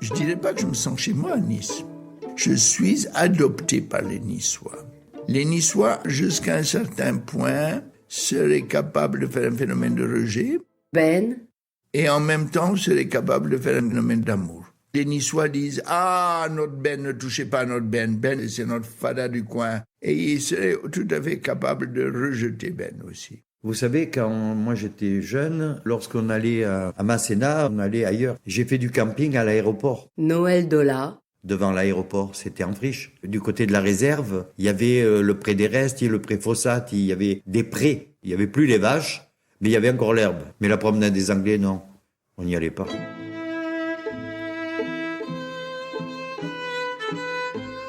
Je dirais pas que je me sens chez moi à Nice. Je suis adopté par les Niçois. Les Niçois, jusqu'à un certain point, seraient capables de faire un phénomène de rejet. Ben. Et en même temps, seraient capables de faire un phénomène d'amour. Les Niçois disent « Ah, notre Ben, ne touchez pas notre Ben. Ben, c'est notre fada du coin. » Et ils seraient tout à fait capables de rejeter Ben aussi. Vous savez, quand moi j'étais jeune, lorsqu'on allait à Masséna, on allait ailleurs. J'ai fait du camping à l'aéroport. Noël Dola. Devant l'aéroport, c'était en friche. Du côté de la réserve, il y avait le pré des Restes, le pré Fossat, il y avait des prés. Il n'y avait plus les vaches, mais il y avait encore l'herbe. Mais la promenade des Anglais, non, on n'y allait pas.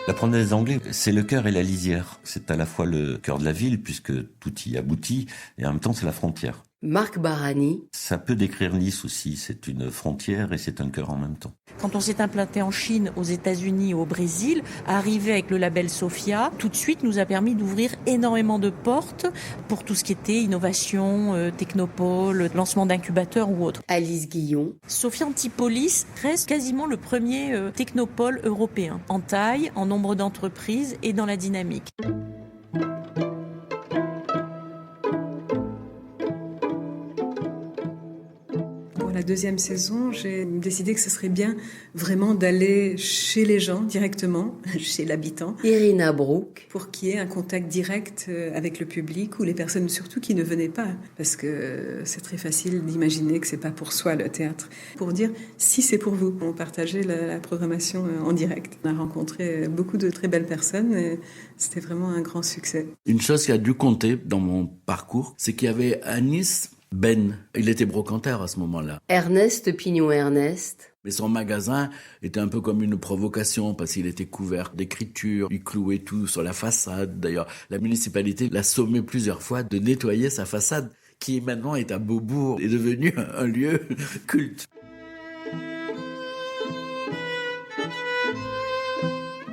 La promenade des Anglais, c'est le cœur et la lisière. C'est à la fois le cœur de la ville, puisque tout y aboutit, et en même temps, c'est la frontière. Marc Barani. Ça peut décrire Nice aussi. C'est une frontière et c'est un cœur en même temps. Quand on s'est implanté en Chine, aux États-Unis, au Brésil, arriver avec le label Sophia, tout de suite nous a permis d'ouvrir énormément de portes pour tout ce qui était innovation, technopole, lancement d'incubateurs ou autre. Alice Guillon. Sophia Antipolis reste quasiment le premier technopole européen, en taille, en nombre d'entreprises et dans la dynamique. La deuxième saison, j'ai décidé que ce serait bien vraiment d'aller chez les gens directement, chez l'habitant. Irina Brook. Pour qu'il y ait un contact direct avec le public ou les personnes surtout qui ne venaient pas. Parce que c'est très facile d'imaginer que c'est pas pour soi le théâtre. Pour dire si c'est pour vous. On partageait la programmation en direct. On a rencontré beaucoup de très belles personnes et c'était vraiment un grand succès. Une chose qui a dû compter dans mon parcours, c'est qu'il y avait à Nice Ben, il était brocanteur à ce moment-là. Ernest Pignon-Ernest. Mais son magasin était un peu comme une provocation parce qu'il était couvert d'écriture, il clouait tout sur la façade. D'ailleurs, la municipalité l'a sommé plusieurs fois de nettoyer sa façade, qui maintenant est à Beaubourg, est devenu un lieu culte.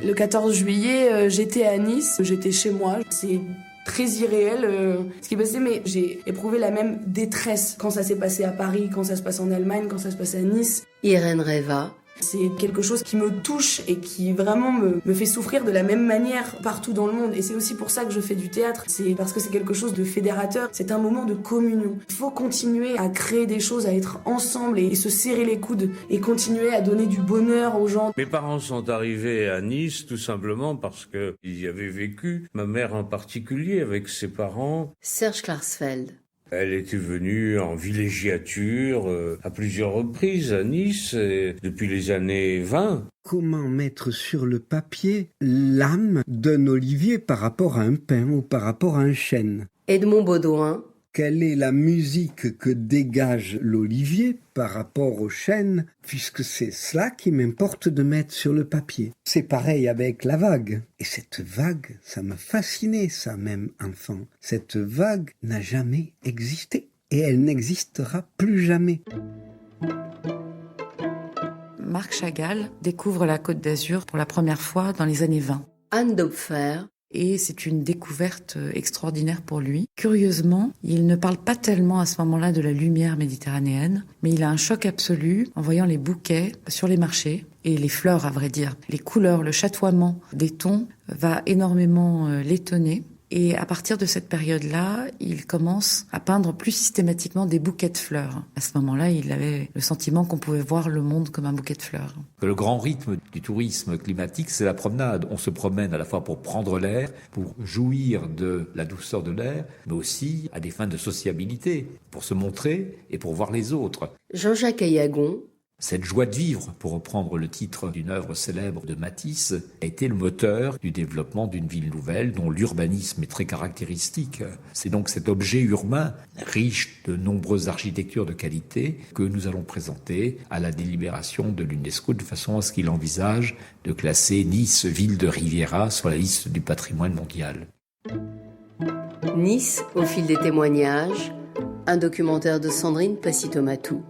Le 14 juillet, j'étais à Nice, j'étais chez moi. C'est très irréel ce qui passait, mais j'ai éprouvé la même détresse quand ça s'est passé à Paris, quand ça se passe en Allemagne, quand ça se passe à Nice. Irène Reva. C'est quelque chose qui me touche et qui vraiment me fait souffrir de la même manière partout dans le monde. Et c'est aussi pour ça que je fais du théâtre. C'est parce que c'est quelque chose de fédérateur. C'est un moment de communion. Il faut continuer à créer des choses, à être ensemble et se serrer les coudes et continuer à donner du bonheur aux gens. Mes parents sont arrivés à Nice tout simplement parce qu'ils y avaient vécu. Ma mère en particulier avec ses parents. Serge Klarsfeld. Elle était venue en villégiature à plusieurs reprises à Nice depuis les années 20. Comment mettre sur le papier l'âme d'un olivier par rapport à un pin ou par rapport à un chêne? Edmond Baudouin. Quelle est la musique que dégage l'olivier par rapport au chêne, puisque c'est cela qui m'importe de mettre sur le papier. C'est pareil avec la vague. Et cette vague, ça m'a fasciné, ça même enfant. Cette vague n'a jamais existé. Et elle n'existera plus jamais. Marc Chagall découvre la Côte d'Azur pour la première fois dans les années 20. Anne Dopfer. Et c'est une découverte extraordinaire pour lui. Curieusement, il ne parle pas tellement à ce moment-là de la lumière méditerranéenne, mais il a un choc absolu en voyant les bouquets sur les marchés, et les fleurs à vrai dire. Les couleurs, le chatoiement des tons va énormément l'étonner. Et à partir de cette période-là, il commence à peindre plus systématiquement des bouquets de fleurs. À ce moment-là, il avait le sentiment qu'on pouvait voir le monde comme un bouquet de fleurs. Le grand rythme du tourisme climatique, c'est la promenade. On se promène à la fois pour prendre l'air, pour jouir de la douceur de l'air, mais aussi à des fins de sociabilité, pour se montrer et pour voir les autres. Jean-Jacques Ayagon. Cette joie de vivre, pour reprendre le titre d'une œuvre célèbre de Matisse, a été le moteur du développement d'une ville nouvelle dont l'urbanisme est très caractéristique. C'est donc cet objet urbain, riche de nombreuses architectures de qualité, que nous allons présenter à la délibération de l'UNESCO de façon à ce qu'il envisage de classer Nice, ville de Riviera, sur la liste du patrimoine mondial. Nice, au fil des témoignages, un documentaire de Sandrine Passitomatou.